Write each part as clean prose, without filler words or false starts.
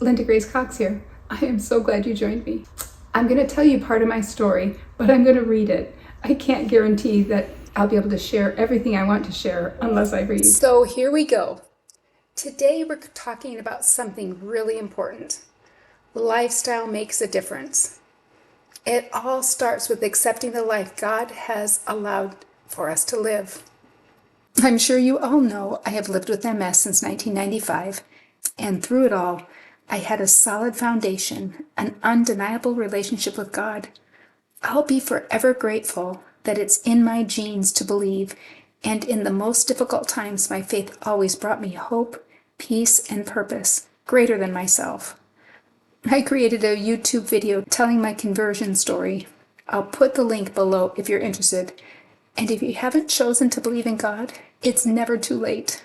Linda Grace Cox here. I am so glad you joined me. I'm going to tell you part of my story, but I'm going to read it. I can't guarantee that I'll be able to share everything I want to share unless I read. So here we go. Today we're talking about something really important. Lifestyle makes a difference. It all starts with accepting the life God has allowed for us to live. I'm sure you all know I have lived with MS since 1995, and through it all, I had a solid foundation, an undeniable relationship with God. I'll be forever grateful that it's in my genes to believe, and in the most difficult times, my faith always brought me hope, peace, and purpose, greater than myself. I created a YouTube video telling my conversion story. I'll put the link below if you're interested. And if you haven't chosen to believe in God, it's never too late.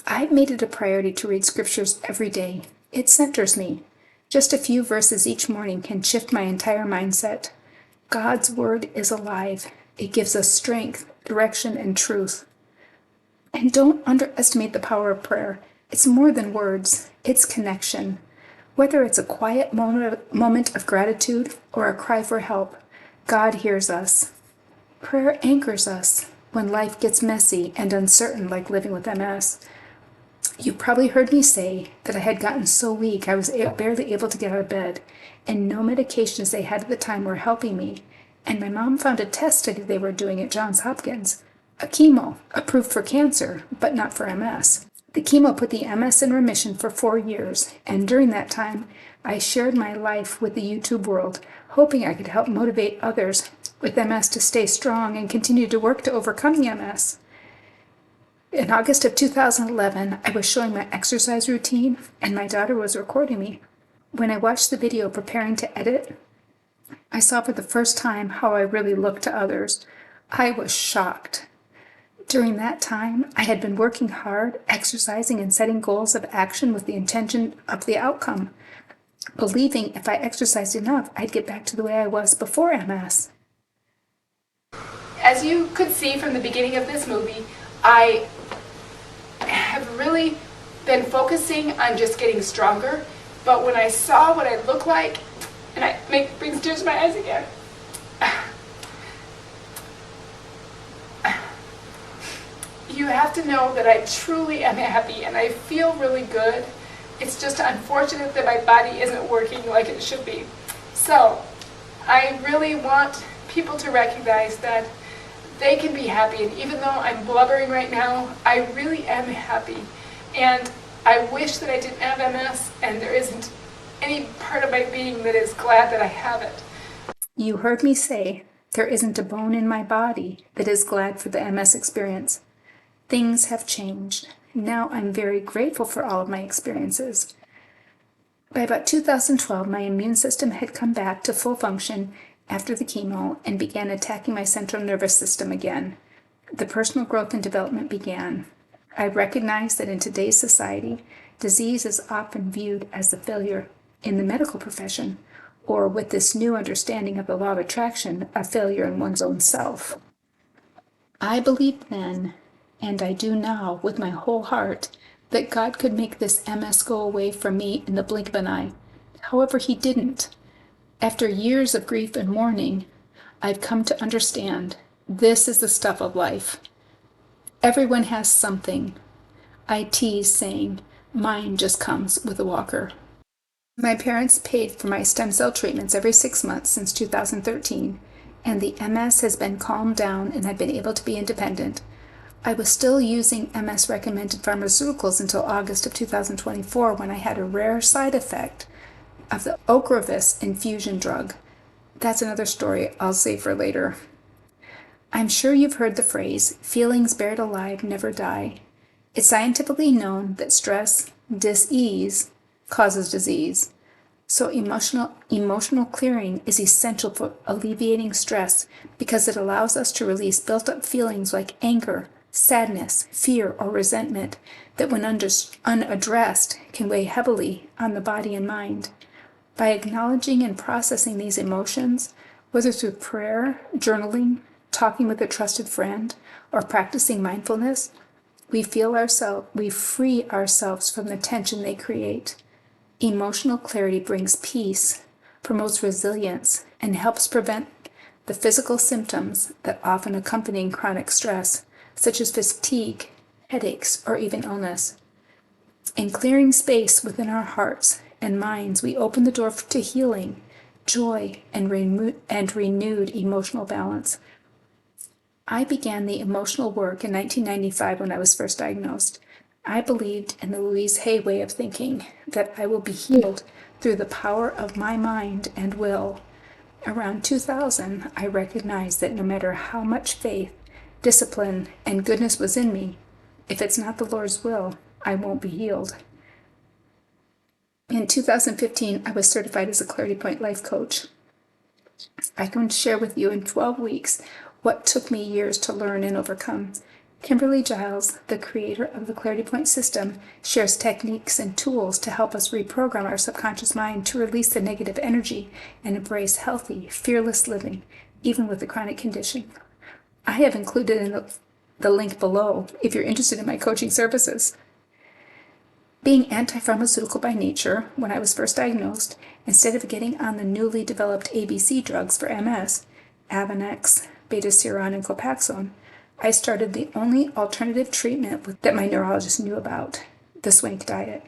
I've made it a priority to read scriptures every day. It centers me. Just a few verses each morning can shift my entire mindset. God's word is alive. It gives us strength, direction, and truth. And don't underestimate the power of prayer. It's more than words. It's connection. Whether it's a quiet moment of gratitude or a cry for help, God hears us. Prayer anchors us when life gets messy and uncertain, like living with MS. You probably heard me say that I had gotten so weak I was barely able to get out of bed, and no medications they had at the time were helping me. And my mom found a test study they were doing at Johns Hopkins, a chemo approved for cancer, but not for MS. The chemo put the MS in remission for 4 years, and during that time, I shared my life with the YouTube world, hoping I could help motivate others with MS to stay strong and continue to work to overcome MS. In August of 2011, I was showing my exercise routine, and my daughter was recording me. When I watched the video preparing to edit, I saw for the first time how I really looked to others. I was shocked. During that time, I had been working hard, exercising, and setting goals of action with the intention of the outcome, believing if I exercised enough, I'd get back to the way I was before MS. As you could see from the beginning of this movie, I have really been focusing on just getting stronger, but when I saw what I look like, and it brings tears to my eyes again. You have to know that I truly am happy and I feel really good. It's just unfortunate that my body isn't working like it should be. So I really want people to recognize that they can be happy, and even though I'm blubbering right now, I really am happy. And I wish that I didn't have MS, and there isn't any part of my being that is glad that I have it. You heard me say, there isn't a bone in my body that is glad for the MS experience. Things have changed. Now I'm very grateful for all of my experiences. By about 2012, my immune system had come back to full function after the chemo and began attacking my central nervous system again. The personal growth and development began. I recognized that in today's society, disease is often viewed as a failure in the medical profession, or with this new understanding of the law of attraction, a failure in one's own self. I believed then, and I do now with my whole heart, that God could make this MS go away from me in the blink of an eye. However, He didn't. After years of grief and mourning, I've come to understand this is the stuff of life. Everyone has something. I tease saying, mine just comes with a walker. My parents paid for my stem cell treatments every 6 months since 2013, and the MS has been calmed down and I've been able to be independent. I was still using MS-recommended pharmaceuticals until August of 2024 when I had a rare side effect of the Ocrevus infusion drug. That's another story I'll save for later. I'm sure you've heard the phrase, feelings buried alive never die. It's scientifically known that stress, dis-ease, causes disease. So emotional clearing is essential for alleviating stress because it allows us to release built-up feelings like anger, sadness, fear, or resentment that when unaddressed can weigh heavily on the body and mind. By acknowledging and processing these emotions, whether through prayer, journaling, talking with a trusted friend, or practicing mindfulness, we free ourselves from the tension they create. Emotional clarity brings peace, promotes resilience, and helps prevent the physical symptoms that often accompany chronic stress, such as fatigue, headaches, or even illness. In clearing space within our hearts and minds, we open the door to healing, joy, and renewed emotional balance. I began the emotional work in 1995 when I was first diagnosed. I believed in the Louise Hay way of thinking, that I will be healed through the power of my mind and will. Around 2000, I recognized that no matter how much faith, discipline, and goodness was in me, if it's not the Lord's will, I won't be healed. In 2015, I was certified as a Clarity Point life coach. I can share with you in 12 weeks what took me years to learn and overcome. Kimberly Giles, the creator of the Clarity Point system, shares techniques and tools to help us reprogram our subconscious mind to release the negative energy and embrace healthy, fearless living, even with a chronic condition. I have included in the link below if you're interested in my coaching services. Being anti-pharmaceutical by nature, when I was first diagnosed, instead of getting on the newly developed ABC drugs for MS, Avonex, Betaseron, and Copaxone, I started the only alternative treatment that my neurologist knew about, the Swank diet.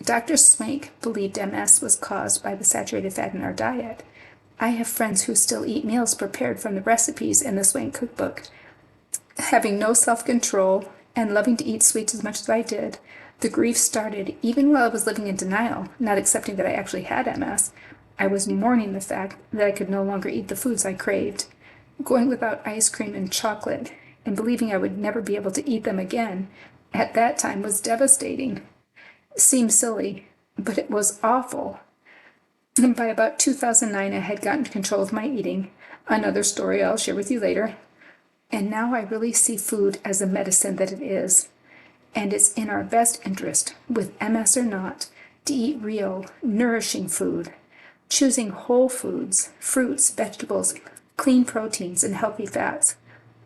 Dr. Swank believed MS was caused by the saturated fat in our diet. I have friends who still eat meals prepared from the recipes in the Swank cookbook. Having no self-control and loving to eat sweets as much as I did, the grief started even while I was living in denial, not accepting that I actually had MS. I was mourning the fact that I could no longer eat the foods I craved. Going without ice cream and chocolate and believing I would never be able to eat them again at that time was devastating. It seemed silly, but it was awful. And by about 2009, I had gotten control of my eating. Another story I'll share with you later. And now I really see food as the medicine that it is. And it's in our best interest, with MS or not, to eat real, nourishing food, choosing whole foods, fruits, vegetables, clean proteins, and healthy fats.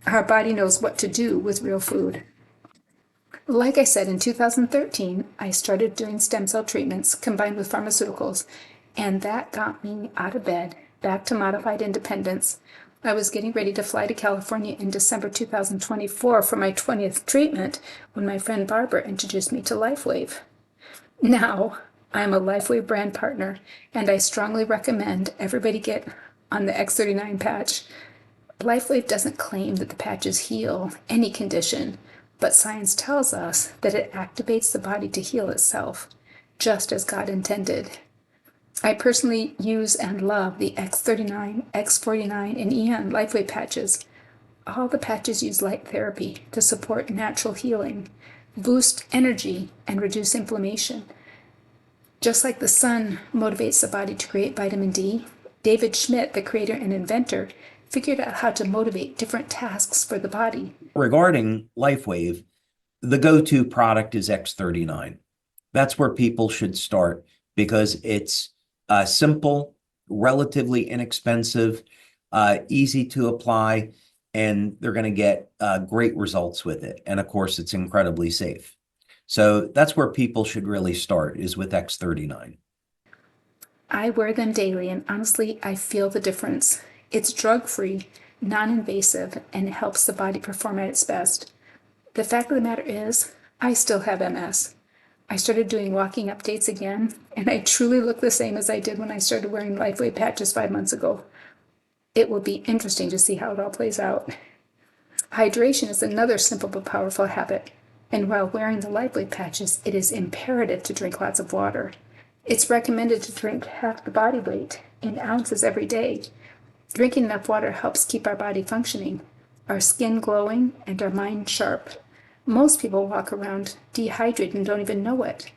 Our body knows what to do with real food. Like I said, in 2013, I started doing stem cell treatments combined with pharmaceuticals, and that got me out of bed, back to modified independence. I was getting ready to fly to California in December 2024 for my 20th treatment when my friend Barbara introduced me to LifeWave. Now, I'm a LifeWave brand partner, and I strongly recommend everybody get on the X39 patch. LifeWave doesn't claim that the patches heal any condition, but science tells us that it activates the body to heal itself, just as God intended. I personally use and love the X39, X49, and EN LifeWave patches. All the patches use light therapy to support natural healing, boost energy, and reduce inflammation. Just like the sun motivates the body to create vitamin D, David Schmidt, the creator and inventor, figured out how to motivate different tasks for the body. Regarding LifeWave, the go-to product is X39. That's where people should start because it's simple, relatively inexpensive, easy to apply, and they're going to get great results with it. And of course, it's incredibly safe. So that's where people should really start, is with X39. I wear them daily, and honestly, I feel the difference. It's drug-free, non-invasive, and it helps the body perform at its best. The fact of the matter is, I still have MS. I started doing walking updates again, and I truly look the same as I did when I started wearing LifeWave patches 5 months ago. It will be interesting to see how it all plays out. Hydration is another simple but powerful habit, and while wearing the LifeWave patches, it is imperative to drink lots of water. It's recommended to drink half the body weight in ounces every day. Drinking enough water helps keep our body functioning, our skin glowing, and our mind sharp. Most people walk around dehydrated and don't even know it.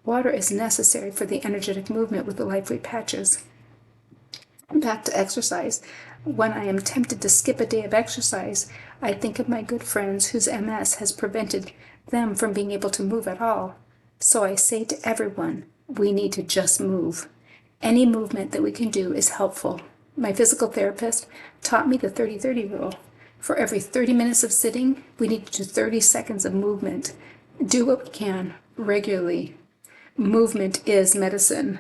Water is necessary for the energetic movement with the LifeWave patches. Back to exercise. When I am tempted to skip a day of exercise, I think of my good friends whose MS has prevented them from being able to move at all. So I say to everyone, we need to just move. Any movement that we can do is helpful. My physical therapist taught me the 30-30 rule. For every 30 minutes of sitting, we need to do 30 seconds of movement. Do what we can regularly. Movement is medicine.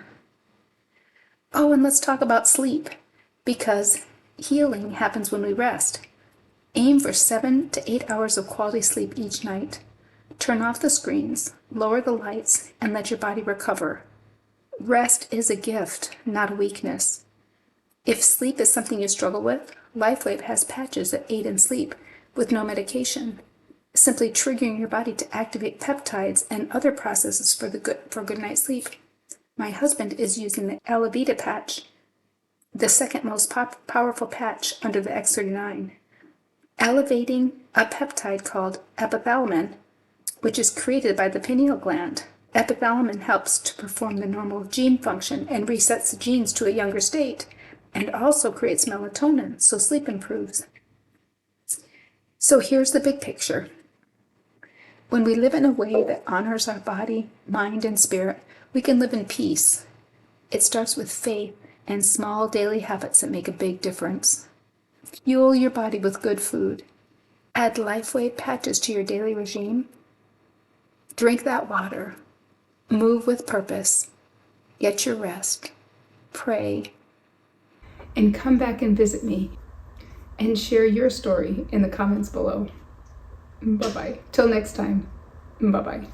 Oh, and let's talk about sleep, because healing happens when we rest. Aim for 7 to 8 hours of quality sleep each night. Turn off the screens, lower the lights, and let your body recover. Rest is a gift, not a weakness. If sleep is something you struggle with, LifeWave has patches that aid in sleep with no medication, simply triggering your body to activate peptides and other processes for good night's sleep. My husband is using the Elevita patch, the second most powerful patch under the X39, elevating a peptide called epithalamin, which is created by the pineal gland. Epithalamin helps to perform the normal gene function and resets the genes to a younger state, and also creates melatonin, so sleep improves. So here's the big picture. When we live in a way that honors our body, mind, and spirit, we can live in peace. It starts with faith and small daily habits that make a big difference. Fuel your body with good food. Add LifeWave patches to your daily regime. Drink that water. Move with purpose. Get your rest. Pray. And come back and visit me and share your story in the comments below. Bye-bye. Till next time. Bye-bye.